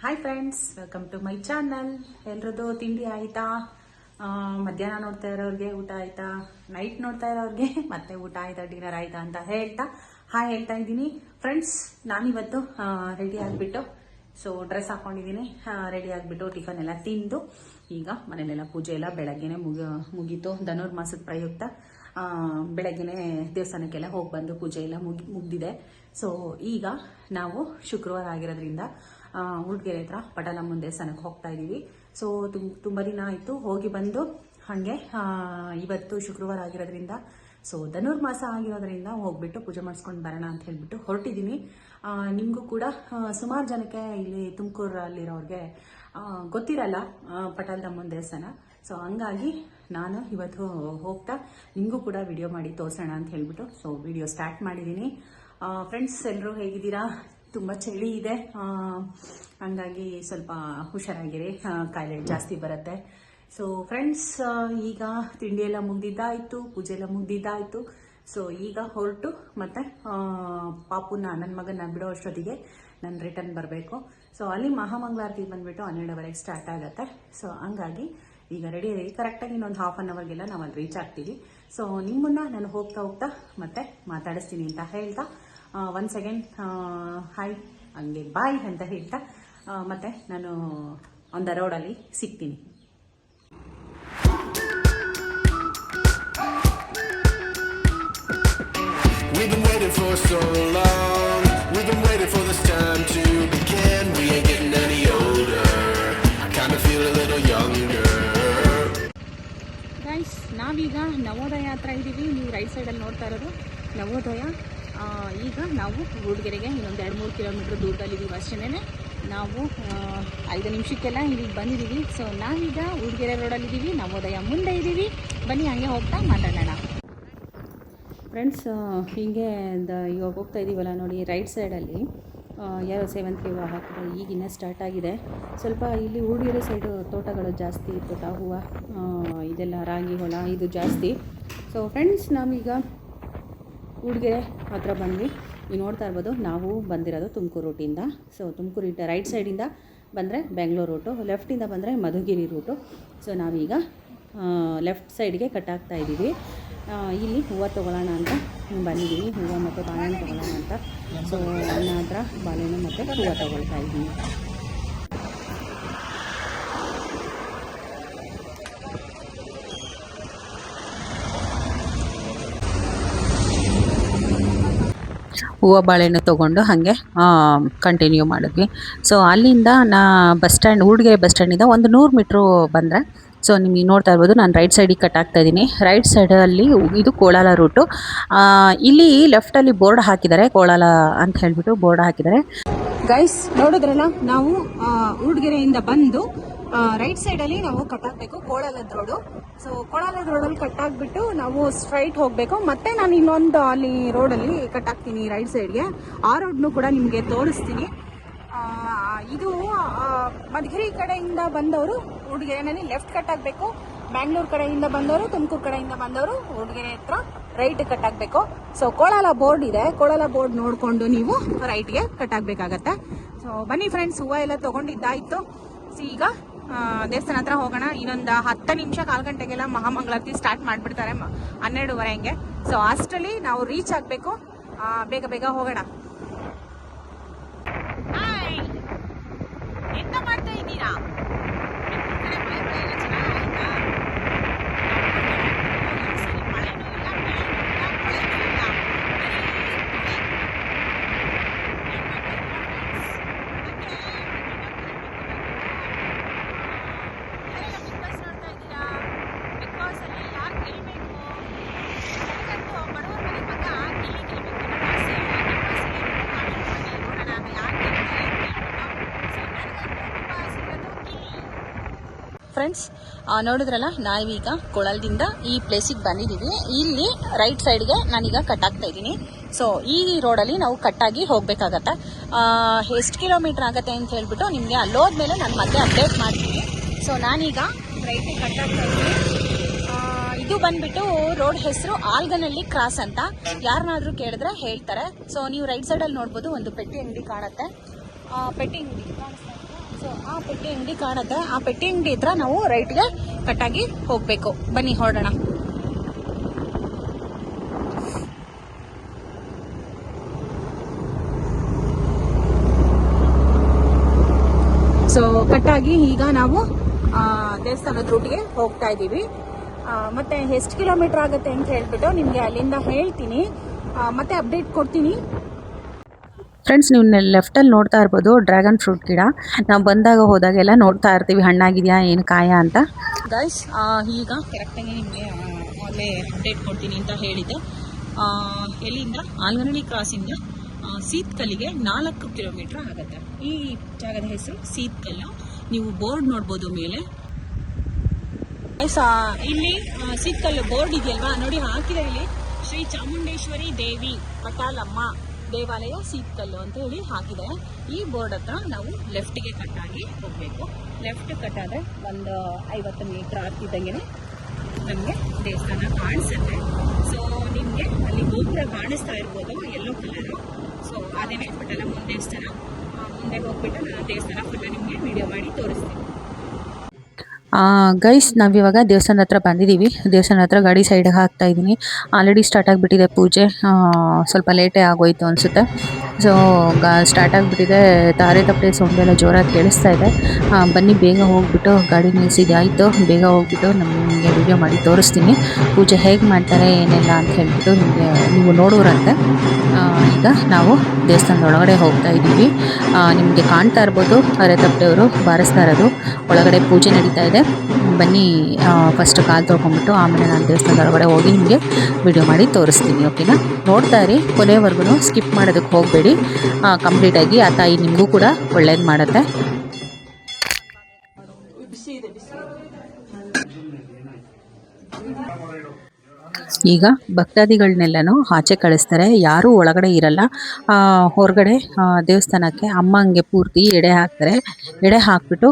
Hi friends, welcome to my channel. ಎಲ್ರದ್ದು ತಿಂಡಿ ಆಯಿತಾ? ಮಧ್ಯಾಹ್ನ ನೋಡ್ತಾ ಇರೋರಿಗೆ ಊಟ ಆಯಿತಾ? ನೈಟ್ ನೋಡ್ತಾ ಇರೋರಿಗೆ ಮತ್ತೆ ಊಟ ಆಯಿತಾ, ಡಿನ್ನರ್ ಆಯಿತಾ ಅಂತ ಹೇಳ್ತಾ ಇದ್ದೀನಿ. ಫ್ರೆಂಡ್ಸ್, ನಾನಿವತ್ತು ರೆಡಿ ಆಗಿಬಿಟ್ಟು ಡ್ರೆಸ್ ಹಾಕೊಂಡಿದ್ದೀನಿ. ರೆಡಿ ಆಗಿಬಿಟ್ಟು ಟಿಫನ್ ಎಲ್ಲ ತಿಂದು ಈಗ ಮನೆಯಲ್ಲೆಲ್ಲ ಪೂಜೆ ಎಲ್ಲ ಬೆಳಗ್ಗೆನೆ ಮುಗೀತು. ಧನುರ್ಮಾಸದ ಪ್ರಯುಕ್ತ ಬೆಳಗ್ಗೆನೆ ದೇವಸ್ಥಾನಕ್ಕೆಲ್ಲ ಹೋಗಿ ಬಂದು ಪೂಜೆ ಎಲ್ಲ ಮುಗ್ದಿದೆ. ಸೊ ಈಗ ನಾವು ಶುಕ್ರವಾರ ಆಗಿರೋದ್ರಿಂದ ಉಳ್ಗೆರೆ ಹತ್ರ ಪಟಲಮ್ಮನ ದೇವಸ್ಥಾನಕ್ಕೆ ಹೋಗ್ತಾ ಇದ್ದೀವಿ. ಸೊ ತುಂಬ ದಿನ ಆಯಿತು ಹೋಗಿ ಬಂದು. ಹಾಗೆ ಇವತ್ತು ಶುಕ್ರವಾರ ಆಗಿರೋದ್ರಿಂದ ಧನುರ್ಮಾಸ ಆಗಿರೋದ್ರಿಂದ ಹೋಗ್ಬಿಟ್ಟು ಪೂಜೆ ಮಾಡಿಸ್ಕೊಂಡು ಬರೋಣ ಅಂತ ಹೇಳ್ಬಿಟ್ಟು ಹೊರಟಿದ್ದೀನಿ. ನಿಮಗೂ ಕೂಡ ಸುಮಾರು ಜನಕ್ಕೆ ಇಲ್ಲಿ ತುಮಕೂರಲ್ಲಿರೋರಿಗೆ ಗೊತ್ತಿರಲ್ಲ ಪಟಲಮ್ಮನ ದೇವಸ್ಥಾನ. ಸೊ ಹಂಗಾಗಿ ನಾನು ಇವತ್ತು ಹೋಗ್ತಾ ನಿಮಗೂ ಕೂಡ ವಿಡಿಯೋ ಮಾಡಿ ತೋರಿಸೋಣ ಅಂತ ಹೇಳ್ಬಿಟ್ಟು ವಿಡಿಯೋ ಸ್ಟಾರ್ಟ್ ಮಾಡಿದ್ದೀನಿ. ಫ್ರೆಂಡ್ಸ್, ಎಲ್ಲರೂ ಹೇಗಿದ್ದೀರಾ? ತುಂಬ ಚಳಿ ಇದೆ, ಹಂಗಾಗಿ ಸ್ವಲ್ಪ ಹುಷಾರಾಗಿರಿ, ಕಾಯಿಲೆ ಜಾಸ್ತಿ ಬರುತ್ತೆ. ಸೊ ಫ್ರೆಂಡ್ಸ್, ಈಗ ತಿಂಡಿ ಎಲ್ಲ ಮುಗ್ದಿದ್ದಾಯಿತು, ಪೂಜೆ ಎಲ್ಲ ಮುಗ್ದಿದ್ದಾಯಿತು. ಸೊ ಈಗ ಹೊರಟು ಮತ್ತೆ ಪಾಪುನ ನನ್ನ ಮಗನ ಬಿಡೋ ಅಷ್ಟೊತ್ತಿಗೆ ನಾನು ರಿಟರ್ನ್ ಬರಬೇಕು. ಸೊ ಅಲ್ಲಿ ಮಹಾಮಂಗಳಾರತಿ ಬಂದುಬಿಟ್ಟು 12:30 ಸ್ಟಾರ್ಟ್ ಆಗುತ್ತೆ. ಸೊ ಹಂಗಾಗಿ ಈಗ ರೆಡಿ ಕರೆಕ್ಟಾಗಿ ಇನ್ನೊಂದು ಹಾಫ್ ಅನ್ ಅವರ್ಗೆಲ್ಲ ನಾವು ಅಲ್ಲಿ ರೀಚ್ ಆಗ್ತೀವಿ. ಸೊ ನಿಮ್ಮನ್ನ ನಾನು ಹೋಗ್ತಾ ಮತ್ತೆ ಮಾತಾಡಿಸ್ತೀನಿ ಅಂತ ಹೇಳ್ತಾ ಒನ್ ಸೆಕೆಂಡ್ ಹಾಯ್ ಹಂಗೆ ಬಾಯ್ ಅಂತ ಹೇಳ್ತಾ ಮತ್ತೆ ನಾನು ಆನ್ ದ ರೋಡಲ್ಲಿ ಸಿಗ್ತೀನಿ. We've been waiting for so long. We've been waiting for this time to begin. We ain't getting any older. I kinda feel a little younger. Guys, ನಾವೀಗ ನವೋದಯ ಹತ್ರ ಇದ್ದೀವಿ. ನೀವು ರೈಟ್ ಸೈಡಲ್ಲಿ ನೋಡ್ತಾ ಇರೋದು ನವೋದಯ. ಈಗ ನಾವು ಗೂಡ್ಗೆರೆಗೆ ಇನ್ನೊಂದು 2-3 ಕಿಲೋಮೀಟ್ರ್ ದೂರದಲ್ಲಿದ್ದೀವಿ ಅಷ್ಟೇ. ನಾವು 5 ನಿಮಿಷಕ್ಕೆಲ್ಲ ಇಲ್ಲಿಗೆ ಬಂದಿದ್ದೀವಿ. ಸೊ ನಾವೀಗ ಗೂಡ್ಗೆರೆ ರೋಡಲ್ಲಿದ್ದೀವಿ, ನವೋದಯ ಮುಂದೆ ಇದ್ದೀವಿ. ಬನ್ನಿ ಹಂಗೆ ಹೋಗ್ತಾ ಮಾತಾಡೋಣ. ಫ್ರೆಂಡ್ಸ್, ಹೀಗೆ ಇವಾಗ ಹೋಗ್ತಾ ಇದ್ದೀವಲ್ಲ ನೋಡಿ, ರೈಟ್ ಸೈಡಲ್ಲಿ ಯಾರೋ ಸೇವಂತಿಗೆ ಹೂವು ಹಾಕಿದ್ರೆ ಈಗಿನ ಸ್ಟಾರ್ಟ್ ಆಗಿದೆ. ಸ್ವಲ್ಪ ಇಲ್ಲಿ ಊಡಿಗೆರೆ ಸೈಡು ತೋಟಗಳು ಜಾಸ್ತಿ, ತೋಟ ಹೂವು ಇದೆಲ್ಲ ರಾಗಿ ಹೊಲ ಇದು ಜಾಸ್ತಿ. ಸೊ ಫ್ರೆಂಡ್ಸ್, ನಾವೀಗ ಊಡಿಗೆರೆ ಹತ್ರ ಬಂದ್ವಿ. ನೀವು ನೋಡ್ತಾ ಇರ್ಬೋದು, ನಾವು ಬಂದಿರೋದು ತುಮಕೂರು ರೂಟಿಂದ. ಸೊ ತುಮಕೂರು ರೈಟ್ ಸೈಡಿಂದ ಬಂದರೆ ಬೆಂಗಳೂರು ರೂಟು, ಲೆಫ್ಟಿಂದ ಬಂದರೆ ಮಧುಗಿರಿ ರೂಟು. ಸೊ ನಾವೀಗ ಲೆಫ್ಟ್ ಸೈಡ್ಗೆ ಕಟ್ ಆಗ್ತಾ ಇದ್ದೀವಿ. ಇಲ್ಲಿ ಹೂವು ತೊಗೊಳ್ಳೋಣ ಅಂತ ಬಂದಿದ್ದೀವಿ. ಹೂವು ಮತ್ತು ಬಾಳೆಹಣ್ಣು ತೊಗೊಳ್ಳೋಣ ಅಂತ. ಸೊ ನನ್ನ ಹತ್ರ ಬಾಳೆಹಣ್ಣು ಮತ್ತು ಹೂವು ತೊಗೊಳ್ತಾ ಇದ್ದೀನಿ. ಹೂವು ಬಾಳೆಹಣ್ಣು ತೊಗೊಂಡು ಹಾಗೆ ಕಂಟಿನ್ಯೂ ಮಾಡಿದ್ವಿ. ಸೊ ಅಲ್ಲಿಂದ ಬಸ್ ಸ್ಟ್ಯಾಂಡ್, ಊಡಿಗೆರೆ ಬಸ್ ಸ್ಟ್ಯಾಂಡಿಂದ ಒಂದು 100 ಮೀಟ್ರು ಬಂದರೆ ಸೊ ನಿಮಗೆ ನೋಡ್ತಾ ಇರ್ಬೋದು, ನಾನು ರೈಟ್ ಸೈಡಿಗೆ ಕಟ್ ಆಗ್ತಾ ಇದ್ದೀನಿ. ರೈಟ್ ಸೈಡಲ್ಲಿ ಇದು ಕೋಲಾರ ರೂಟು. ಇಲ್ಲಿ ಲೆಫ್ಟಲ್ಲಿ ಬೋರ್ಡ್ ಹಾಕಿದ್ದಾರೆ, ಕೋಲಾರ ಅಂತ ಹೇಳ್ಬಿಟ್ಟು ಬೋರ್ಡ್ ಹಾಕಿದ್ದಾರೆ. ಗೈಸ್, ನೋಡಿದ್ರಲ್ಲ, ನಾವು ಊಡಿಗೆರೆಯಿಂದ ಬಂದು ರೈಟ್ ಸೈಡಲ್ಲಿ ನಾವು ಕಟ್ ಆಗಬೇಕು, ಕೋಲಾರದ ರೋಡು. ಸೊ ಕೋಲಾರದ ರೋಡಲ್ಲಿ ಕಟ್ ಆಗಿಬಿಟ್ಟು ನಾವು ಸ್ಟ್ರೈಟ್ ಹೋಗಬೇಕು. ಮತ್ತೆ ನಾನು ಇನ್ನೊಂದು ಅಲ್ಲಿ ರೋಡಲ್ಲಿ ಕಟ್ ಆಗ್ತೀನಿ ರೈಟ್ ಸೈಡ್ಗೆ. ಆ ರೋಡ್ನು ಕೂಡ ನಿಮಗೆ ತೋರಿಸ್ತೀನಿ. ಇದು ಮಧುಗಿರಿ ಕಡೆಯಿಂದ ಬಂದವರು ಊಡಿಗೆರೆನಲ್ಲಿ ಲೆಫ್ಟ್ ಕಟ್ ಆಗಬೇಕು. ಬ್ಯಾಂಗ್ಳೂರು ಕಡೆಯಿಂದ ಬಂದವರು, ತುಮಕೂರು ಕಡೆಯಿಂದ ಬಂದವರು ಊಡಿಗೆರೆ ಹತ್ರ ರೈಟ್ ಕಟ್ ಆಗಬೇಕು. ಸೊ ಕೋಲಾರ ಬೋರ್ಡ್ ಇದೆ, ಕೋಲಾರ ಬೋರ್ಡ್ ನೋಡಿಕೊಂಡು ನೀವು ರೈಟ್ಗೆ ಕಟ್ ಆಗಬೇಕಾಗತ್ತೆ. ಸೊ ಬನ್ನಿ ಫ್ರೆಂಡ್ಸ್, ಹೂವು ಎಲ್ಲ ತೊಗೊಂಡಿದ್ದಾಯಿತು. ಸೊ ಈಗ ದೇವಸ್ಥಾನ ಹತ್ರ ಹೋಗೋಣ. ಇನ್ನೊಂದು 10 ನಿಮಿಷ, 4 ಗಂಟೆಗೆಲ್ಲ ಮಹಾಮಂಗಳಾರತಿ ಸ್ಟಾರ್ಟ್ ಮಾಡಿಬಿಡ್ತಾರೆ, 12:30 ಹಂಗೆ. ಸೊ ಅಷ್ಟರಲ್ಲಿ ನಾವು ರೀಚ್ ಆಗಬೇಕು. ಬೇಗ ಹೋಗೋಣ. ಎಂತ ಮಾಡ್ತಾ ಇದ್ದೀರಾ? ಫ್ರೆಂಡ್ಸ್, ನೋಡಿದ್ರಲ್ಲ, ನಾವೀಗ ಕೊಳಲದಿಂದ ಈ ಪ್ಲೇಸಿಗೆ ಬಂದಿದ್ದೀವಿ. ಇಲ್ಲಿ ರೈಟ್ ಸೈಡ್ಗೆ ನಾನೀಗ ಕಟ್ ಆಗ್ತಾ ಇದ್ದೀನಿ. ಸೊ ಈ ರೋಡಲ್ಲಿ ನಾವು ಕಟ್ಟಾಗಿ ಹೋಗಬೇಕಾಗತ್ತೆ. ಎಷ್ಟು ಕಿಲೋಮೀಟ್ರ್ ಆಗುತ್ತೆ ಅಂತ ಹೇಳ್ಬಿಟ್ಟು ನಿಮಗೆ ಅಲ್ಲೋದ್ಮೇಲೆ ನಾನು ಮತ್ತೆ ಅಪ್ಡೇಟ್ ಮಾಡ್ತೀನಿ. ಸೊ ನಾನೀಗ ರೈಟಿಗೆ ಕಟ್ ಆಗ್ತಾ ಇದ್ದೀನಿ. ಇದು ಬಂದ್ಬಿಟ್ಟು ರೋಡ್ ಹೆಸರು ಆಲ್ಗನಹಳ್ಳಿ ಕ್ರಾಸ್ ಅಂತ. ಯಾರನ್ನಾದ್ರೂ ಕೇಳಿದ್ರೆ ಹೇಳ್ತಾರೆ. ಸೊ ನೀವು ರೈಟ್ ಸೈಡಲ್ಲಿ ನೋಡ್ಬೋದು, ಒಂದು ಪೆಟ್ಟಿ ಅಂಗಡಿ ಕಾಣುತ್ತೆ. ಪೆಟ್ಟಿ ಅಂಗಡಿ ಕಾಣಿಸ್ತಾ ಇದೆ. ಪೆಟ್ಟಿ ಅಂಗಡಿ ಕಾಣುತ್ತೆ. ಆ ಪೆಟ್ಟಿ ಅಂಗಡಿ ಹತ್ರ ನಾವು ರೈಟ್ಗೆ ಕಟ್ಟಾಗಿ ಹೋಗ್ಬೇಕು. ಬನ್ನಿ ಹೊರಡೋಣ. ಸೊ ಕಟ್ಟಾಗಿ ಈಗ ನಾವು ದೇವಸ್ಥಾನದ ರೂಟ್ಗೆ ಹೋಗ್ತಾ ಇದ್ದೀವಿ. ಮತ್ತೆ ಎಷ್ಟು ಕಿಲೋಮೀಟರ್ ಆಗುತ್ತೆ ಅಂತ ಹೇಳ್ಬಿಟ್ಟು ನಿಮಗೆ ಅಲ್ಲಿಂದ ಹೇಳ್ತೀನಿ, ಮತ್ತೆ ಅಪ್ಡೇಟ್ ಕೊಡ್ತೀನಿ. ಫ್ರೆಂಡ್ಸ್, ನೀವು ಲೆಫ್ಟಲ್ಲಿ ನೋಡ್ತಾ ಇರ್ಬೋದು ಡ್ರ್ಯಾಗನ್ ಫ್ರೂಟ್ ಗಿಡ. ನಾವು ಬಂದಾಗ ಹೋದಾಗೆಲ್ಲ ನೋಡ್ತಾ ಇರ್ತೀವಿ ಹಣ್ಣಾಗಿದೆಯಾ ಏನು ಕಾಯ ಅಂತ. ಗೈಸ್, ಈಗ ಕರೆಕ್ಟಾಗಿ ನಿಮಗೆ ಅಲ್ಲೇ ಅಪ್ಡೇಟ್ ಕೊಡ್ತೀನಿ ಅಂತ ಹೇಳಿದ್ದೆ. ಎಲ್ಲಿಂದ ಆಲ್ಗನಹಳ್ಳಿ ಕ್ರಾಸಿಂದ ಸೀತ್ಕಲ್ಲಿಗೆ 4 ಕಿಲೋಮೀಟರ್ ಆಗುತ್ತೆ. ಈ ಜಾಗದ ಹೆಸರು ಸೀತ್ಕಲ್ಲು. ನೀವು ಬೋರ್ಡ್ ನೋಡ್ಬೋದು ಮೇಲೆ. ಇಲ್ಲಿ ಸೀತ್ಕಲ್ಲು ಬೋರ್ಡ್ ಇದೆಯಲ್ವಾ ನೋಡಿ, ಹಾಕಿದೆ ಇಲ್ಲಿ ಶ್ರೀ ಚಾಮುಂಡೇಶ್ವರಿ ದೇವಿ ಪಟಾಲಮ್ಮ ದೇವಾಲಯ ಸೀತ್ಕಲ್ಲು ಅಂತ ಹೇಳಿ ಹಾಕಿದೆ. ಈ ಬೋರ್ಡ್ ಹತ್ರ ನಾವು ಲೆಫ್ಟ್ಗೆ ಕಟ್ಟಾಗಿ ಹೋಗಬೇಕು. ಲೆಫ್ಟ್ ಕಟ್ಟಾದರೆ ಒಂದು 50 ಮೀಟರ್ ಆಗ್ತಿದ್ದಂಗೆ ನಮಗೆ ದೇವಸ್ಥಾನ ಕಾಣಿಸುತ್ತೆ. ಸೊ ನಿಮಗೆ ಅಲ್ಲಿ ಗೋಪುರ ಕಾಣಿಸ್ತಾ ಇರ್ಬೋದು, ಯೆಲ್ಲೋ ಕಲರು. ಸೊ ಅದೇನೇ ಪಟಾಲಮ್ಮ ದೇವಸ್ಥಾನ. ಮುಂದೆ ಹೋಗ್ಬಿಟ್ಟು ನಾನು ದೇವಸ್ಥಾನ ಫುಲ್ ನಿಮಗೆ ವಿಡಿಯೋ ಮಾಡಿ ತೋರಿಸ್ತೀನಿ. ಗೈಸ್, ನಾವಿವಾಗ ದೇವಸ್ಥಾನದ ಹತ್ರ ಬಂದಿದ್ದೀವಿ. ದೇವಸ್ಥಾನದ ಹತ್ರ ಗಾಡಿ ಸೈಡ್ಗೆ ಹಾಕ್ತಾ ಇದ್ದೀನಿ. ಆಲ್ರೆಡಿ ಸ್ಟಾರ್ಟ್ ಆಗಿಬಿಟ್ಟಿದೆ ಪೂಜೆ. ಸ್ವಲ್ಪ ಲೇಟೇ ಆಗೋಯ್ತು ಅನಿಸುತ್ತೆ. ಸೊ ಸ್ಟಾರ್ಟ್ ಆಗಿಬಿಟ್ಟಿದೆ. ತಾರೆ ತಪ್ಪೆ ಸೌಂಡ್ ಎಲ್ಲ ಜೋರಾಗಿ ಕೇಳಿಸ್ತಾ ಇದೆ. ಬನ್ನಿ ಬೇಗ ಹೋಗ್ಬಿಟ್ಟು ಗಾಡಿ ನಿಲ್ಲಿಸಿದೆ ಆಯಿತು. ಬೇಗ ಹೋಗ್ಬಿಟ್ಟು ನಮಗೆ ವಿಡಿಯೋ ಮಾಡಿ ತೋರಿಸ್ತೀನಿ ಪೂಜೆ ಹೇಗೆ ಮಾಡ್ತಾರೆ ಏನೆಲ್ಲ ಅಂತ ಹೇಳ್ಬಿಟ್ಟು ನೀವು ನೋಡೋರಂತೆ. ಈಗ ನಾವು ದೇವಸ್ಥಾನದ ಒಳಗಡೆ ಹೋಗ್ತಾ ಇದ್ದೀವಿ. ನಿಮಗೆ ಕಾಣ್ತಾ ಇರ್ಬೋದು ಅರೆತಪ್ಪೆಯವರು ಬಾರಿಸ್ತಾ ಇರೋದು. ಒಳಗಡೆ ಪೂಜೆ ನಡೀತಾ ಇದೆ. ಬನ್ನಿ ಫಸ್ಟ್ ಕಾಲು ತೊಳ್ಕೊಂಬಿಟ್ಟು ಆಮೇಲೆ ನಾನು ದೇವಸ್ಥಾನದ ಒಳಗಡೆ ಹೋಗಿ ನಿಮಗೆ ವಿಡಿಯೋ ಮಾಡಿ ತೋರಿಸ್ತೀನಿ. ಓಕೆನಾ? ನೋಡ್ತಾ ಇರಿ, ಕೊನೆವರೆಗೂ ಸ್ಕಿಪ್ ಮಾಡೋದಕ್ಕೆ ಹೋಗಬೇಡಿ. ಕಂಪ್ಲೀಟಾಗಿ ಆ ತಾಯಿ ನಿಮಗೂ ಕೂಡ ಒಳ್ಳೇದು ಮಾಡುತ್ತೆ. ಈಗ ಭಕ್ತಾದಿಗಳನ್ನೆಲ್ಲನೂ ಆಚೆ ಕಳಿಸ್ತಾರೆ. ಯಾರೂ ಒಳಗಡೆ ಇರಲ್ಲ. ಹೊರಗಡೆ ದೇವಸ್ಥಾನಕ್ಕೆ ಅಮ್ಮಂಗೆ ಪೂರ್ತಿ ಎಡೆ ಹಾಕ್ತಾರೆ. ಎಡೆ ಹಾಕ್ಬಿಟ್ಟು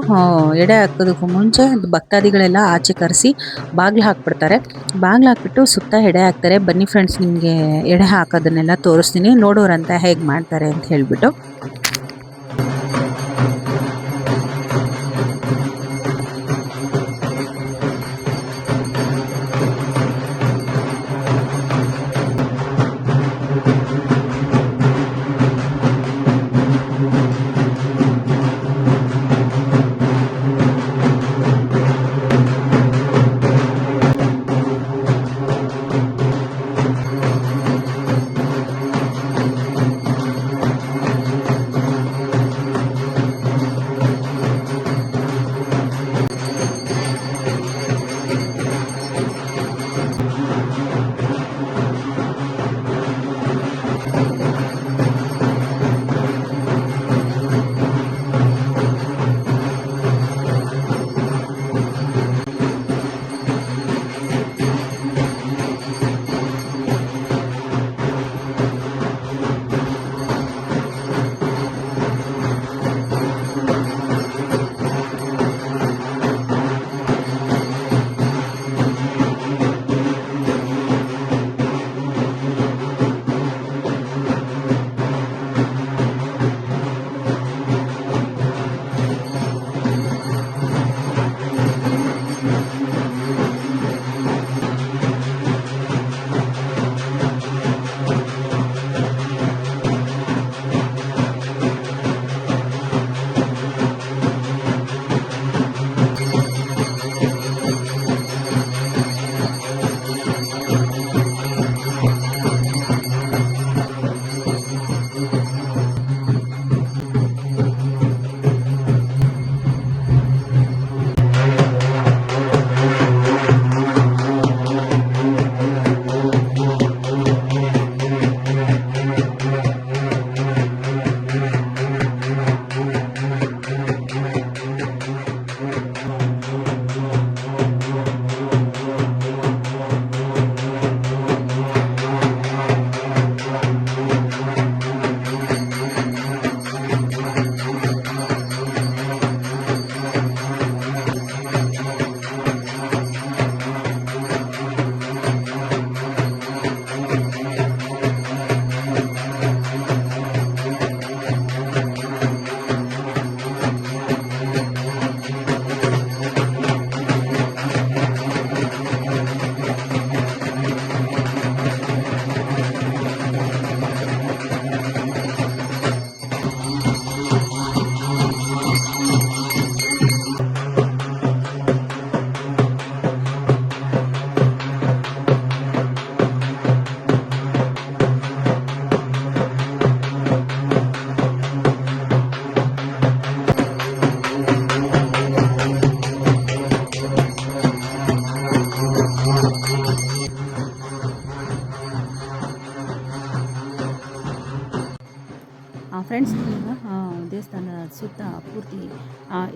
ಎಡೆ ಹಾಕೋದಕ್ಕೂ ಮುಂಚೆ ಭಕ್ತಾದಿಗಳೆಲ್ಲ ಆಚೆ ಕರೆಸಿ ಬಾಗಿಲು ಹಾಕ್ಬಿಡ್ತಾರೆ. ಬಾಗಿಲು ಹಾಕ್ಬಿಟ್ಟು ಸುತ್ತ ಎಡೆ ಹಾಕ್ತಾರೆ. ಬನ್ನಿ ಫ್ರೆಂಡ್ಸ್, ನಿಮಗೆ ಎಡೆ ಹಾಕೋದನ್ನೆಲ್ಲ ತೋರಿಸ್ತೀನಿ, ನೋಡೋರಂತ ಹೇಗೆ ಮಾಡ್ತಾರೆ ಅಂತ ಹೇಳಿಬಿಟ್ಟು.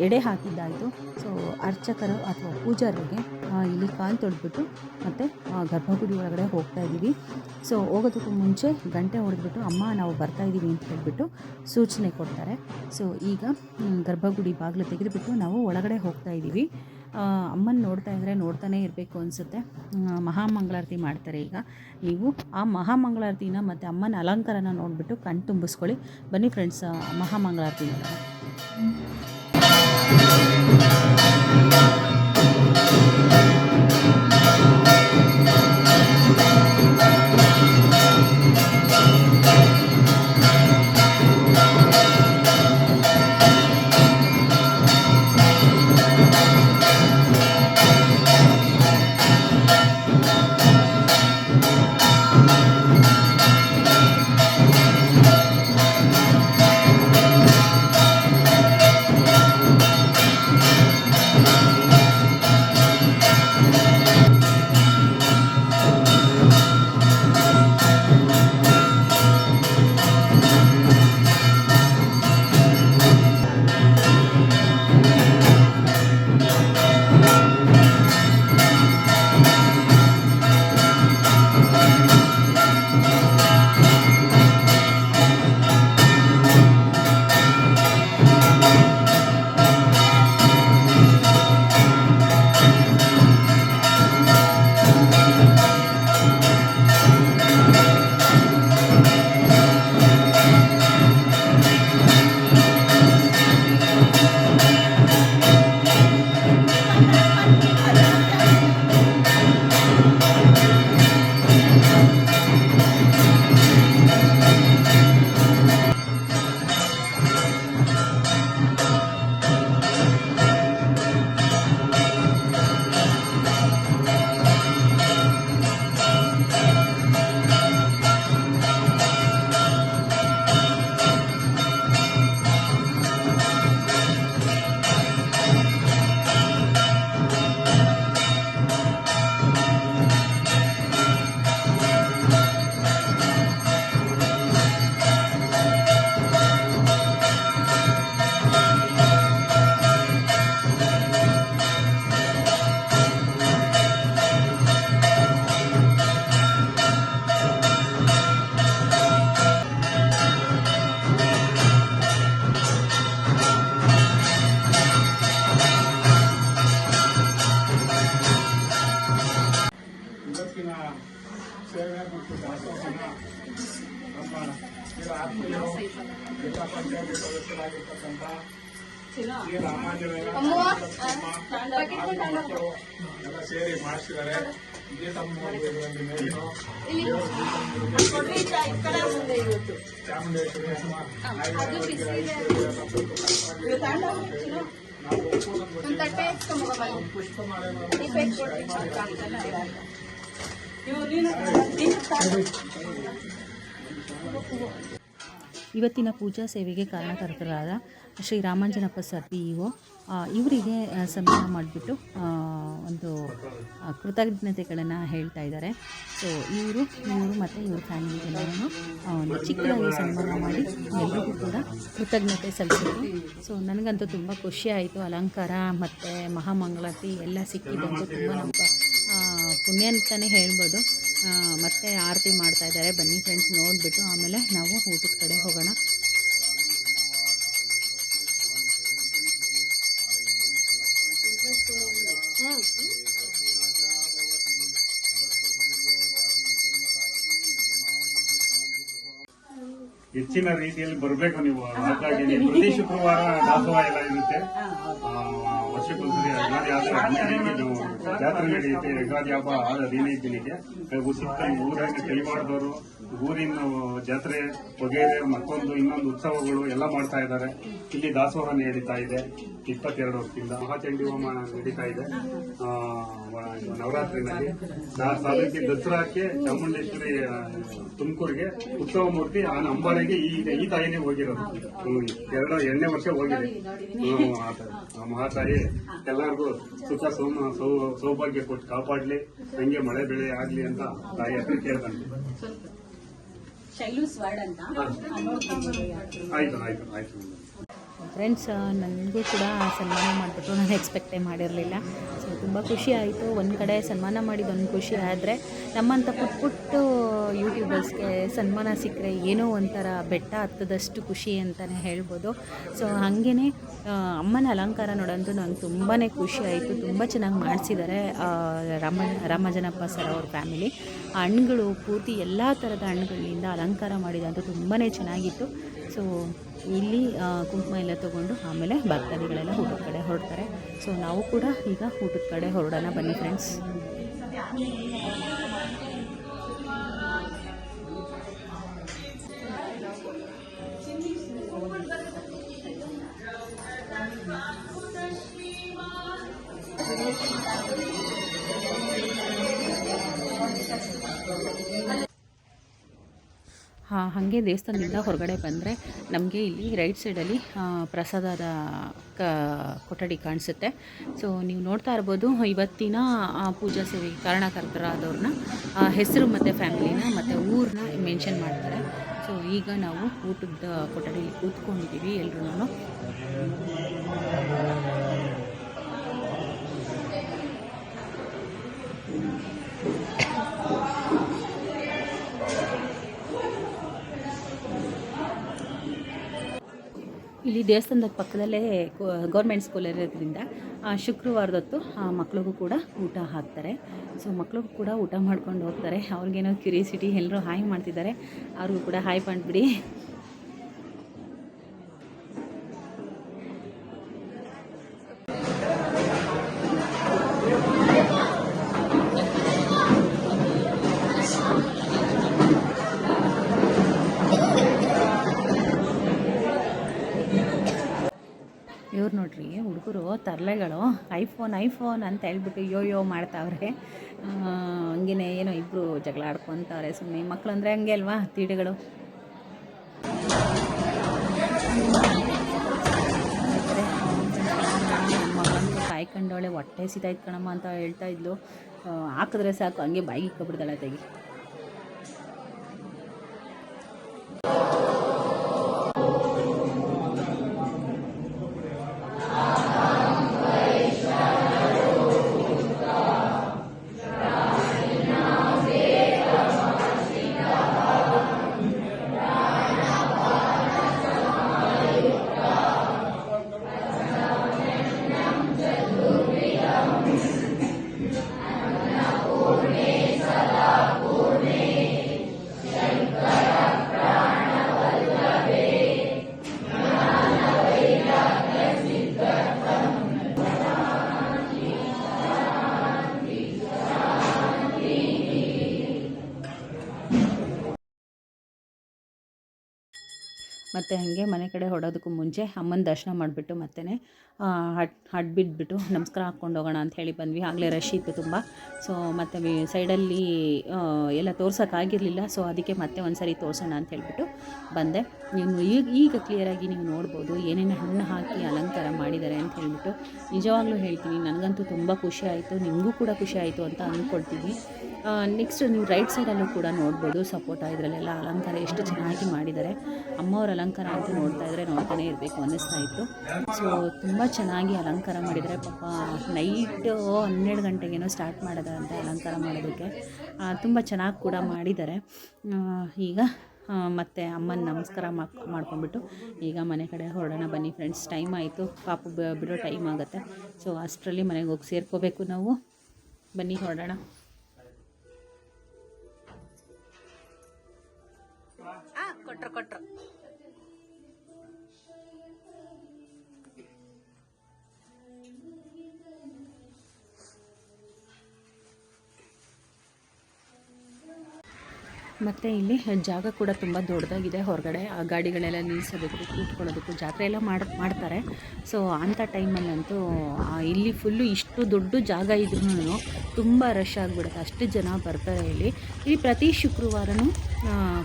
ಎಡೆ ಹಾಕಿದ್ದಾಯಿತು. ಸೊ ಅರ್ಚಕರು ಅಥವಾ ಪೂಜಾರಿಗೆ ಇಲ್ಲಿ ಕಾಲು ತೊಳೆದ್ಬಿಟ್ಟು ಮತ್ತು ಗರ್ಭಗುಡಿ ಒಳಗಡೆ ಹೋಗ್ತಾ ಇದ್ದೀವಿ. ಸೊ ಹೋಗೋದಕ್ಕೂ ಮುಂಚೆ ಗಂಟೆ ಹೊಡೆದ್ಬಿಟ್ಟು ಅಮ್ಮ ನಾವು ಬರ್ತಾಯಿದ್ದೀವಿ ಅಂತ ಹೇಳಿಬಿಟ್ಟು ಸೂಚನೆ ಕೊಡ್ತಾರೆ. ಸೊ ಈಗ ಗರ್ಭಗುಡಿ ಬಾಗಿಲು ತೆಗೆದುಬಿಟ್ಟು ನಾವು ಒಳಗಡೆ ಹೋಗ್ತಾ ಇದ್ದೀವಿ. ಅಮ್ಮನ ನೋಡ್ತಾ ಇದ್ದರೆ ನೋಡ್ತಾನೇ ಇರಬೇಕು ಅನಿಸುತ್ತೆ. ಮಹಾಮಂಗಳಾರತಿ ಮಾಡ್ತಾರೆ ಈಗ. ನೀವು ಆ ಮಹಾಮಂಗಳಾರತಿನ ಮತ್ತು ಅಮ್ಮನ ಅಲಂಕಾರನ ನೋಡಿಬಿಟ್ಟು ಕಣ್ ತುಂಬಿಸ್ಕೊಳ್ಳಿ. ಬನ್ನಿ ಫ್ರೆಂಡ್ಸ್, ಮಹಾಮಂಗಳಾರತಿ ನೋಡೋಣ. ಸೇವೆ ಮತ್ತು ದಾಸೋಹನ ನಮ್ಮ ಆತ್ಮೀಯರು ಜಿಲ್ಲಾ ಪಂಚಾಯತಿ ಸದಸ್ಯರಾಗಿರ್ತಕ್ಕಂಥ ಶ್ರೀ ರಾಮಾಂಜನೇಯ ಎಲ್ಲ ಸೇರಿ ಮಾಡಿಸಿದ್ದಾರೆ. ಇದೇ ತಮ್ಮ ಇದರಲ್ಲಿ ಮೇಲಿನ ಚಾಮುಂಡೇಶ್ವರಿ ಅಮ್ಮ ಇವತ್ತಿನ ಪೂಜಾ ಸೇವೆಗೆ ಕಾರಣಕರ್ತರಾದ ಶ್ರೀ ರಾಮಾಂಜನಪ್ಪ ಸರ್ PEO ಇವರಿಗೆ ಸನ್ಮಾನ ಮಾಡಿಬಿಟ್ಟು ಒಂದು ಕೃತಜ್ಞತೆಗಳನ್ನು ಹೇಳ್ತಾ ಇದ್ದಾರೆ. ಸೊ ಇವರು ಮತ್ತು ಇವ್ರ ಫ್ಯಾಮಿಲಿ ಎಲ್ಲರೂ ಒಂದು ಚಿಕ್ಕದಾಗಿ ಸನ್ಮಾನ ಮಾಡಿ ಎಲ್ಲರಿಗೂ ಕೂಡ ಕೃತಜ್ಞತೆ ಸಲ್ಲಿಸಿದ್ರು. ಸೊ ನನಗಂತೂ ತುಂಬ ಖುಷಿ ಆಯಿತು. ಅಲಂಕಾರ ಮತ್ತು ಮಹಾಮಂಗಳಾರತಿ ಎಲ್ಲ ಸಿಕ್ಕಿದ್ದಂತೂ ತುಂಬ ನಮ್ಗೆ ಪುಣ್ಯ ಅಂತಲೇ ಹೇಳ್ಬೋದು. ಮತ್ತೆ ಆರತಿ ಮಾಡ್ತಾ ಇದ್ದಾರೆ. ಬನ್ನಿ ಫ್ರೆಂಡ್ಸ್, ನೋಡಿಬಿಟ್ಟು ಆಮೇಲೆ ನಾವು ಊಟದ ಕಡೆ ಹೋಗೋಣ. ಹೆಚ್ಚಿನ ರೀತಿಯಲ್ಲಿ ಬರಬೇಕು ನೀವು. ಹಾಗಾಗಿ ಪ್ರತಿ ಶುಕ್ರವಾರ ದಾಸೋಹ ಎಲ್ಲ ಇರುತ್ತೆ. ವರ್ಷಕ್ಕೊಂದ್ಸರಿ ಯುಗಾದಿ ಆದ 15 ಜಾತ್ರೆ ನಡೆಯುತ್ತೆ. ಯುಗಾದಿ ಹಬ್ಬ ಆದ 15 ದಿನಕ್ಕೆ ಸುತ್ತ ಊರಾಗಿ ಕೈವಾಡದವರು ಊರಿನ ಜಾತ್ರೆ ವಗೇರೆ ಮತ್ತೊಂದು ಇನ್ನೊಂದು ಉತ್ಸವಗಳು ಎಲ್ಲ ಮಾಡ್ತಾ ಇದ್ದಾರೆ. ಇಲ್ಲಿ ದಾಸೋಹ ನಡೀತಾ ಇದೆ 22 ವರ್ಷದಿಂದ. ಮಹಾಚಂಡಿ ಹೋಮ ನಡೀತಾ ಇದೆ ನವರಾತ್ರಿನಲ್ಲಿ. ಸಾಲಕ್ಕೆ ದಸರಾಕ್ಕೆ ಚಾಮುಂಡೇಶ್ವರಿ ತುಮಕೂರಿಗೆ ಉತ್ಸವ ಮೂರ್ತಿ ಆ ಅಂಬಾರಿಗೆ ಈ ತಾಯಿನೇ ಹೋಗಿರೋದು. 2ನೇ ವರ್ಷ ಹೋಗಿದೆ. ಮಹಾತಾಯಿ ಎಲ್ಲರಿಗೂ ಸುಖ ಸೌಭಾಗ್ಯ ಕೊಟ್ಟು ಕಾಪಾಡ್ಲಿ, ಹಂಗೆ ಮಳೆ ಬೆಳೆ ಆಗ್ಲಿ ಅಂತ ತಾಯಿ ಹತ್ರ ಕೇಳ್ತಾನೆ. ಆಯ್ತು. ಫ್ರೆಂಡ್ಸ್ ನನಗೂ ಕೂಡ ಸನ್ಮಾನ ಮಾಡಿಬಿಟ್ಟು ನಾನು ಎಕ್ಸ್ಪೆಕ್ಟೇ ಮಾಡಿರಲಿಲ್ಲ. ಸೊ ತುಂಬ ಖುಷಿ ಆಯಿತು. ಒಂದು ಕಡೆ ಸನ್ಮಾನ ಮಾಡಿದ್ದು ಒಂದು ಖುಷಿ, ಆದರೆ ನಮ್ಮಂಥ ಪುಟ್ಟ ಯೂಟ್ಯೂಬರ್ಸ್ಗೆ ಸನ್ಮಾನ ಸಿಕ್ಕರೆ ಏನೋ ಒಂಥರ ಬೆಟ್ಟ ಹತ್ತದಷ್ಟು ಖುಷಿ ಅಂತಲೇ ಹೇಳ್ಬೋದು. ಸೊ ಹಾಗೇ ಅಮ್ಮನ ಅಲಂಕಾರ ನೋಡೋಂತೂ ನಂಗೆ ತುಂಬಾ ಖುಷಿ ಆಯಿತು. ತುಂಬ ಚೆನ್ನಾಗಿ ಮಾಡಿಸಿದ್ದಾರೆ ರಾಮಜನಪ್ಪ ಸರ್ ಅವ್ರ ಫ್ಯಾಮಿಲಿ. ಹಣ್ಣುಗಳು ಪೂರ್ತಿ ಎಲ್ಲ ಥರದ ಹಣ್ಣುಗಳಿಂದ ಅಲಂಕಾರ ಮಾಡಿದಂತೂ ತುಂಬಾ ಚೆನ್ನಾಗಿತ್ತು. ಸೊ ಇಲ್ಲಿ ಕುಂಕುಮ ಎಲ್ಲ ತೊಗೊಂಡು ಆಮೇಲೆ ಭಕ್ತಾದಿಗಳೆಲ್ಲ ಊಟದ ಕಡೆ ಹೊರಡ್ತಾರೆ. ಸೊ ನಾವು ಕೂಡ ಈಗ ಊಟದ ಕಡೆ ಹೊರಡೋಣ ಬನ್ನಿ ಫ್ರೆಂಡ್ಸ್. ಹಾಗೆ ದೇವಸ್ಥಾನದಿಂದ ಹೊರಗಡೆ ಬಂದರೆ ನಮಗೆ ಇಲ್ಲಿ ರೈಟ್ ಸೈಡಲ್ಲಿ ಪ್ರಸಾದದ ಕೊಠಡಿ ಕಾಣಿಸುತ್ತೆ. ಸೊ ನೀವು ನೋಡ್ತಾ ಇರ್ಬೋದು, ಇವತ್ತಿನ ಪೂಜಾ ಸೇವೆ ಕಾರಣಕರ್ತರಾದವ್ರನ್ನ ಹೆಸರು ಮತ್ತು ಫ್ಯಾಮಿಲಿನ ಮತ್ತು ಊರನ್ನ ಮೆನ್ಷನ್ ಮಾಡ್ತಾರೆ. ಸೊ ಈಗ ನಾವು ಊಟದ ಕೊಠಡಿಯಲ್ಲಿ ಕೂತ್ಕೊಂಡಿದ್ದೀವಿ ಎಲ್ಲರೂ. ಇಲ್ಲಿ ದೇವಸ್ಥಾನದ ಪಕ್ಕದಲ್ಲೇ ಗೌರ್ಮೆಂಟ್ ಸ್ಕೂಲ್ ಇರೋದ್ರಿಂದ ಶುಕ್ರವಾರದೊತ್ತು ಮಕ್ಳಿಗೂ ಕೂಡ ಊಟ ಹಾಕ್ತಾರೆ. ಸೊ ಮಕ್ಳಿಗೂ ಕೂಡ ಊಟ ಮಾಡ್ಕೊಂಡು ಹೋಗ್ತಾರೆ. ಅವ್ರಿಗೇನೋ ಕ್ಯೂರಿಯಾಸಿಟಿ, ಎಲ್ಲರೂ ಹಾಯ್ ಮಾಡ್ತಿದ್ದಾರೆ, ಅವ್ರಿಗೂ ಕೂಡ ಹಾಯ್ ಮಾಡ್ಬಿಡಿ. ಇವ್ರು ನೋಡ್ರಿ ಹುಡುಗರು ತರಲೆಗಳು ಐಫೋನ್ ಅಂತ ಹೇಳ್ಬಿಟ್ಟು ಯೋ ಮಾಡ್ತಾವ್ರೆ. ಹಂಗೇ ಏನೋ ಇಬ್ಬರು ಜಗಳ ಆಡ್ಕೊತಾವ್ರೆ. ಸುಮ್ಮನೆ ಮಕ್ಕಳು ಅಂದರೆ ಹಂಗೆ ಅಲ್ವಾ, ತೀಟೆಗಳು. ನನ್ನ ಮಗಂತೂ ಕಾಯ್ಕೊಂಡವಳೆ, ಹೊಟ್ಟೆ ಸಿತಾಯ್ತು ಕಣಮ್ಮ ಅಂತ ಹೇಳ್ತಾ ಇದ್ಲು. ಹಾಕಿದ್ರೆ ಸಾಕು ಹಂಗೆ ಬಾಯಿಗೆ ಇಕ್ಕೊಬಿಡ್ತಾಳೆ ತೆಗಿ. ಮತ್ತು ಹಾಗೆ ಮನೆ ಕಡೆ ಹೊಡೋದಕ್ಕೂ ಮುಂಚೆ ಅಮ್ಮನ ದರ್ಶನ ಮಾಡಿಬಿಟ್ಟು ಮತ್ತೆ ಹಡ್ ಬಿದ್ದುಬಿಟ್ಟು ನಮಸ್ಕಾರ ಹಾಕ್ಕೊಂಡು ಹೋಗೋಣ ಅಂತ ಹೇಳಿ ಬಂದ್ವಿ. ಆಗಲೇ ರಶ್ ಇತ್ತು ತುಂಬ. ಸೊ ಮತ್ತು ಸೈಡಲ್ಲಿ ಎಲ್ಲ ತೋರ್ಸೋಕ್ಕಾಗಿರಲಿಲ್ಲ. ಸೊ ಅದಕ್ಕೆ ಮತ್ತೆ ಒಂದು ಸರಿ ತೋರಿಸೋಣ ಅಂತ ಹೇಳಿಬಿಟ್ಟು ಬಂದೆ. ನೀವು ಈಗ ಕ್ಲಿಯರಾಗಿ ನೀವು ನೋಡ್ಬೋದು ಏನೇನು ಹಣ್ಣು ಹಾಕಿ ಅಲಂಕಾರ ಮಾಡಿದ್ದಾರೆ ಅಂತ ಹೇಳಿಬಿಟ್ಟು. ನಿಜವಾಗ್ಲೂ ಹೇಳ್ತೀನಿ, ನನಗಂತೂ ತುಂಬ ಖುಷಿ ಆಯಿತು, ನಿಮಗೂ ಕೂಡ ಖುಷಿ ಆಯಿತು ಅಂತ ಅಂದ್ಕೊಳ್ತೀನಿ. ನೆಕ್ಸ್ಟ್ ನೀವು ರೈಟ್ ಸೈಡಲ್ಲೂ ಕೂಡ ನೋಡ್ಬೋದು ಸಪೋಟ, ಇದರಲ್ಲೆಲ್ಲ ಅಲಂಕಾರ ಎಷ್ಟು ಚೆನ್ನಾಗಿ ಮಾಡಿದ್ದಾರೆ. ಅಮ್ಮವ್ರ ಅಲಂಕಾರ ಅಂತ ನೋಡ್ತಾಯಿದ್ರೆ ನೋಡ್ತಾನೆ ಇರಬೇಕು ಅನ್ನಿಸ್ತಾ ಇತ್ತು. ಸೊ ತುಂಬ ಚೆನ್ನಾಗಿ ಅಲಂಕಾರ ಮಾಡಿದ್ದಾರೆ. ಪಾಪ ನೈಟ್ 12 ಗಂಟೆಗೇನೋ ಸ್ಟಾರ್ಟ್ ಮಾಡೋದಂತೆ ಅಲಂಕಾರ ಮಾಡೋದಕ್ಕೆ. ತುಂಬ ಚೆನ್ನಾಗಿ ಕೂಡ ಮಾಡಿದ್ದಾರೆ. ಈಗ ಮತ್ತು ಅಮ್ಮನ ನಮಸ್ಕಾರ ಮಾಡ್ಕೊಂಡ್ಬಿಟ್ಟು ಈಗ ಮನೆ ಕಡೆ ಹೊರಡೋಣ ಬನ್ನಿ ಫ್ರೆಂಡ್ಸ್. ಟೈಮ್ ಆಯಿತು, ಪಾಪ ಬಿಡೋ ಟೈಮ್ ಆಗುತ್ತೆ. ಸೊ ಅಷ್ಟರಲ್ಲಿ ಮನೆಗೆ ಹೋಗಿ ಸೇರ್ಕೋಬೇಕು ನಾವು. ಬನ್ನಿ ಹೊರಡೋಣ. ಕೊಟ್ರು ಮತ್ತು ಇಲ್ಲಿ ಜಾಗ ಕೂಡ ತುಂಬ ದೊಡ್ಡದಾಗಿದೆ. ಹೊರಗಡೆ ಆ ಗಾಡಿಗಳೆಲ್ಲ ನಿಲ್ಲಿಸೋದಕ್ಕೂ ಕೂತ್ಕೊಳ್ಳೋದಕ್ಕೂ ಜಾತ್ರೆ ಎಲ್ಲ ಮಾಡ್ತಾರೆ. ಸೊ ಅಂಥ ಟೈಮಲ್ಲಂತೂ ಇಲ್ಲಿ ಫುಲ್ಲು ಇಷ್ಟು ದೊಡ್ಡ ಜಾಗ ಇದ್ರೂ ತುಂಬ ರಶ್ ಆಗಿಬಿಡುತ್ತೆ, ಅಷ್ಟು ಜನ ಬರ್ತಾರೆ ಇಲ್ಲಿ ಪ್ರತಿ ಶುಕ್ರವಾರನೂ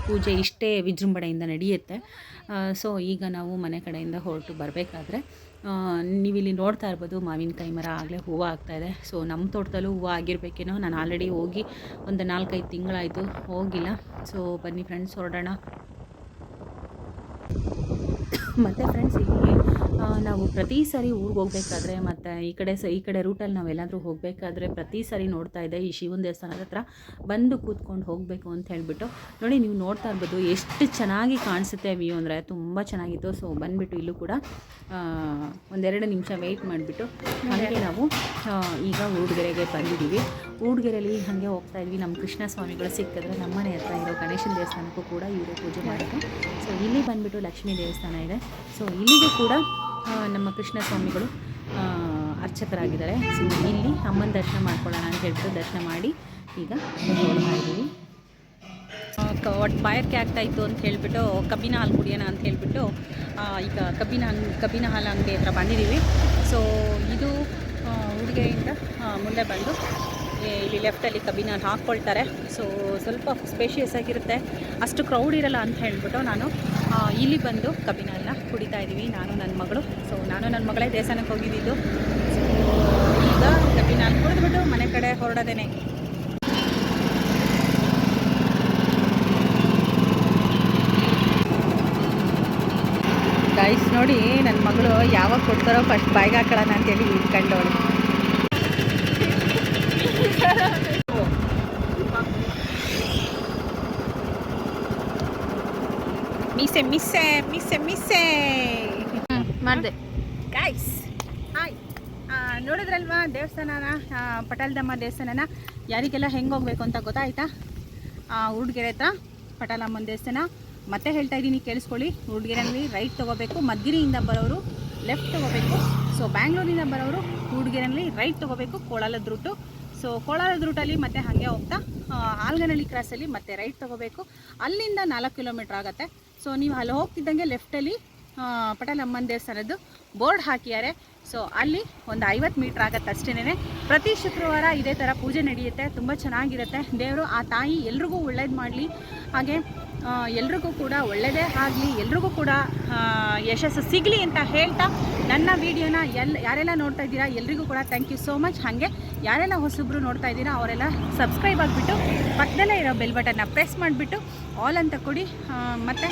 ಪೂಜೆ ಇಷ್ಟೇ ವಿಜೃಂಭಣೆಯಿಂದ ನಡೆಯುತ್ತೆ. ಸೊ ಈಗ ನಾವು ಮನೆ ಕಡೆಯಿಂದ ಹೊರಟು ಬರಬೇಕಾದ್ರೆ ನೀವಿಲ್ಲಿ ನೋಡ್ತಾ ಇರ್ಬೋದು, ಮಾವಿನಕಾಯಿ ಮರ ಆಗಲೇ ಹೂವು ಆಗ್ತಾಯಿದೆ. ಸೊ ನಮ್ಮ ತೋಟದಲ್ಲೂ ಹೂವು ಆಗಿರಬೇಕೇನೋ. ನಾನು ಆಲ್ರೆಡಿ ಹೋಗಿ ಒಂದು 4-5 ತಿಂಗಳಾಯಿತು, ಹೋಗಿಲ್ಲ. ಸೊ ಬನ್ನಿ ಫ್ರೆಂಡ್ಸ್ ಹೊರಡೋಣ. ಮತ್ತು ಫ್ರೆಂಡ್ಸ್ ಇಲ್ಲಿ ನಾವು ಪ್ರತಿ ಸಾರಿ ಊರಿಗೆ ಹೋಗ್ಬೇಕಾದ್ರೆ ಮತ್ತು ಈ ಕಡೆ ರೂಟಲ್ಲಿ ನಾವೆಲ್ಲಾದರೂ ಹೋಗಬೇಕಾದ್ರೆ ಪ್ರತಿ ಸಾರಿ ನೋಡ್ತಾ ಇದ್ದೆ ಈ ಶಿವನ ದೇವಸ್ಥಾನದ ಹತ್ರ ಬಂದು ಕೂತ್ಕೊಂಡು ಹೋಗಬೇಕು ಅಂತ ಹೇಳಿಬಿಟ್ಟು. ನೋಡಿ ನೀವು ನೋಡ್ತಾ ಇರ್ಬೋದು ಎಷ್ಟು ಚೆನ್ನಾಗಿ ಕಾಣಿಸುತ್ತೆ ವ್ಯೂ ಅಂದರೆ ತುಂಬ ಚೆನ್ನಾಗಿತ್ತು. ಸೊ ಬಂದುಬಿಟ್ಟು ಇಲ್ಲೂ ಕೂಡ ಒಂದೆರಡು ನಿಮಿಷ ವೆಯ್ಟ್ ಮಾಡಿಬಿಟ್ಟು ಹಾಗೆ ನಾವು ಈಗ ಊಡ್ಗೆರೆಗೆ ಬಂದಿದ್ದೀವಿ. ಊಡ್ಗೆರೆಯಲ್ಲಿ ಹಾಗೆ ಹೋಗ್ತಾ ಇದ್ವಿ. ನಮ್ಮ ಕೃಷ್ಣ ಸ್ವಾಮಿಗಳು ಸಿಕ್ಕಿದ್ರೆ ನಮ್ಮ ಮನೆ ಹತ್ರ ಇರೋ ಗಣೇಶನ ದೇವಸ್ಥಾನಕ್ಕೂ ಕೂಡ ಇವರೇ ಪೂಜೆ ಮಾಡೋದು. ಸೊ ಇಲ್ಲಿ ಬಂದುಬಿಟ್ಟು ಲಕ್ಷ್ಮೀ ದೇವಸ್ಥಾನ ಇದೆ. ಸೊ ಇಲ್ಲಿಗೂ ಕೂಡ ನಮ್ಮ ಕೃಷ್ಣ ಸ್ವಾಮಿಗಳು ಅರ್ಚಕರಾಗಿದ್ದಾರೆ. ಸೊ ಇಲ್ಲಿ ಅಮ್ಮನ ದರ್ಶನ ಮಾಡ್ಕೊಳ್ಳೋಣ ಅಂತ ಹೇಳ್ಬಿಟ್ಟು ದರ್ಶನ ಮಾಡಿ ಈಗ ನೋಡ್ತಾ ಇದ್ದೀವಿ. ಒಟ್ಟು ಬಾಯರ್ಕೆ ಆಗ್ತಾಯಿತ್ತು ಅಂತ ಹೇಳಿಬಿಟ್ಟು ಕಬ್ಬಿನ ಹಾಲು ಕುಡಿಯೋಣ ಅಂತ ಹೇಳಿಬಿಟ್ಟು ಈಗ ಕಬ್ಬಿನ ಹಾಲು ಅಂಗಡಿ ಹತ್ರ ಬಂದಿದ್ದೀವಿ. ಸೊ ಇದು ಹುಡುಗೆಯಿಂದ ಮುಂದೆ ಬಂದು ಇಲ್ಲಿ ಲೆಫ್ಟಲ್ಲಿ ಕಬ್ಬಿನ ಹಾಲು ಹಾಕ್ಕೊಳ್ತಾರೆ. ಸೊ ಸ್ವಲ್ಪ ಸ್ಪೇಷಿಯಸ್ ಆಗಿರುತ್ತೆ, ಅಷ್ಟು ಕ್ರೌಡ್ ಇರಲ್ಲ ಅಂತ ಹೇಳ್ಬಿಟ್ಟು ನಾನು ಇಲ್ಲಿ ಬಂದು ಕಬ್ಬಿನ ಹಾಲನ್ನ ಕುಡಿತಾ ಇದ್ದೀವಿ ನಾನು ನನ್ನ ಮಗಳು. ಸೊ ನಾನು ನನ್ನ ಮಗಳೇ ದೇವಸ್ಥಾನಕ್ಕೆ ಹೋಗಿದ್ದು. ಸೊ ಈಗ ಕಬ್ಬಿನ ಹಾಲು ಕುಡಿದ್ಬಿಟ್ಟು ಮನೆ ಕಡೆ ಹೊರಡೋದೇನೆ. ಗೈಸ್ ನೋಡಿ ನನ್ನ ಮಗಳು ಯಾವಾಗ ಕೊಡ್ತಾರೋ ಫಸ್ಟ್ ಬಾಯಿಗೆ ಹಾಕೊಳ್ಳೋಣ ಅಂತೇಳಿ ಇಟ್ಕೊಂಡವಳು. ಮಿಸ್ಸೆ ಮಿಸ್ಸೆ ಮಿಸ್ಸೆ ಮಿಸ್ಸೆ ಮಾಡಿದೆ ಗೈಸ್. ಹಾಯ್, ನೋಡಿದ್ರಲ್ವಾ ದೇವಸ್ಥಾನನ, ಪಟಾಲದಮ್ಮ ದೇವಸ್ಥಾನನ. ಯಾರಿಗೆಲ್ಲ ಹೆಂಗೆ ಹೋಗ್ಬೇಕು ಅಂತ ಗೊತ್ತಾಯ್ತಾ? ಊಡ್ಗೆರೆ ಹತ್ರ ಪಟಾಲಮ್ಮನ ದೇವಸ್ಥಾನ. ಮತ್ತೆ ಹೇಳ್ತಾ ಇದ್ದೀನಿ ಕೇಳಿಸ್ಕೊಳ್ಳಿ. ಊಡ್ಗೆರೆಯಲ್ಲಿ ರೈಟ್ ತೊಗೋಬೇಕು, ಮದ್ಗಿರಿಯಿಂದ ಬರೋರು ಲೆಫ್ಟ್ ತೊಗೋಬೇಕು. ಸೊ ಬ್ಯಾಂಗ್ಳೂರಿಂದ ಬರೋರು ಊಡ್ಗೆರೆಯಲ್ಲಿ ರೈಟ್ ತೊಗೋಬೇಕು, ಕೋಲಾರದ ರೂಟು. ಸೊ ಕೋಲಾರದ ರೂಟಲ್ಲಿ ಮತ್ತೆ ಹಾಗೆ ಹೋಗ್ತಾ ಆಲ್ಗನಹಳ್ಳಿ ಕ್ರಾಸಲ್ಲಿ ಮತ್ತೆ ರೈಟ್ ತೊಗೋಬೇಕು. ಅಲ್ಲಿಂದ 4 ಕಿಲೋಮೀಟ್ರ್ ಆಗುತ್ತೆ. ಸೊ ನೀವು ಅಲ್ಲಿ ಹೋಗ್ತಿದ್ದಂಗೆ ಲೆಫ್ಟಲ್ಲಿ ಪಟಾಲಮ್ಮನ ದೇವಸ್ಥಾನದ್ದು ಬೋರ್ಡ್ ಹಾಕಿದ್ದಾರೆ. ಸೊ ಅಲ್ಲಿ ಒಂದು 50 ಮೀಟ್ರ್ ಆಗುತ್ತೆ ಅಷ್ಟೇ. ಪ್ರತಿ ಶುಕ್ರವಾರ ಇದೇ ಥರ ಪೂಜೆ ನಡೆಯುತ್ತೆ, ತುಂಬ ಚೆನ್ನಾಗಿರುತ್ತೆ. ದೇವರು ಆ ತಾಯಿ ಎಲ್ರಿಗೂ ಒಳ್ಳೇದು ಮಾಡಲಿ, ಹಾಗೆ ಎಲ್ರಿಗೂ ಕೂಡ ಒಳ್ಳೆಯದೇ ಆಗಲಿ, ಎಲ್ರಿಗೂ ಕೂಡ ಯಶಸ್ಸು ಸಿಗಲಿ ಅಂತ ಹೇಳ್ತಾ ನನ್ನ ವೀಡಿಯೋನ ಯಾರೆಲ್ಲ ನೋಡ್ತಾ ಇದ್ದೀರಾ ಎಲ್ರಿಗೂ ಕೂಡ ಥ್ಯಾಂಕ್ ಯು ಸೋ ಮಚ್. ಹಾಗೆ ಯಾರೆಲ್ಲ ಹೊಸಬ್ರು ನೋಡ್ತಾ ಇದ್ದೀರಾ ಅವರೆಲ್ಲ ಸಬ್ಸ್ಕ್ರೈಬ್ ಆಗಿಬಿಟ್ಟು ಪಕ್ಕದಲ್ಲೇ ಇರೋ ಬೆಲ್ ಬಟನ್ನ ಪ್ರೆಸ್ ಮಾಡಿಬಿಟ್ಟು ಆಲ್ ಅಂತ ಕೊಡಿ. ಮತ್ತು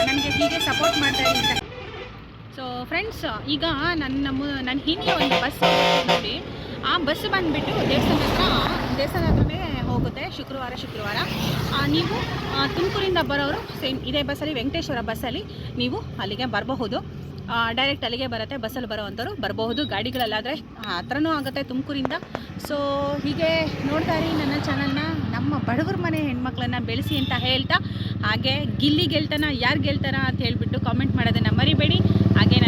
ನನಗೆ ಹೀಗೆ ಸಪೋರ್ಟ್ ಮಾಡ್ತಾ ಇದ್ದೀನಿ. ಸೊ ಫ್ರೆಂಡ್ಸ್, ಈಗ ನನ್ನ ಹಿಂದೆ ಒಂದು ಬಸ್ ನೋಡಿ, ಆ ಬಸ್ ಬಂದುಬಿಟ್ಟು ದೇವಸ್ಥಾನ ಹತ್ರನೇ ಹೋಗುತ್ತೆ ಶುಕ್ರವಾರ. ನೀವು ತುಮಕೂರಿಂದ ಬರೋರು ಸೇಮ್ ಇದೇ ಬಸ್ಸಲ್ಲಿ, ವೆಂಕಟೇಶ್ವರ ಬಸ್ಸಲ್ಲಿ ನೀವು ಅಲ್ಲಿಗೆ ಬರಬಹುದು. ಡೈರೆಕ್ಟ್ ಅಲ್ಲಿಗೆ ಬರುತ್ತೆ. ಬಸ್ಸಲ್ಲಿ ಬರೋವಂಥವ್ರು ಬರಬಹುದು, ಗಾಡಿಗಳಲ್ಲಾದರೆ ಹತ್ರನೂ ಆಗುತ್ತೆ ತುಮಕೂರಿಂದ. ಸೊ ಹೀಗೆ ನೋಡ್ತಾ ಇರಿ ನನ್ನ ಚಾನಲ್ನ. ನಮ್ಮ ಬಡವ್ರ ಮನೆ ಹೆಣ್ಮಕ್ಳನ್ನ ಬೆಳೆಸಿ ಅಂತ ಹೇಳ್ತಾ, ಹಾಗೆ ಗಿಲ್ಲಿ ಗೆಲ್ತಾನ ಯಾರು ಗೆಲ್ತಾನ ಅಂತ ಹೇಳಿಬಿಟ್ಟು ಕಾಮೆಂಟ್ ಮಾಡೋದನ್ನು ಮರಿಬೇಡಿ. ಹಾಗೆ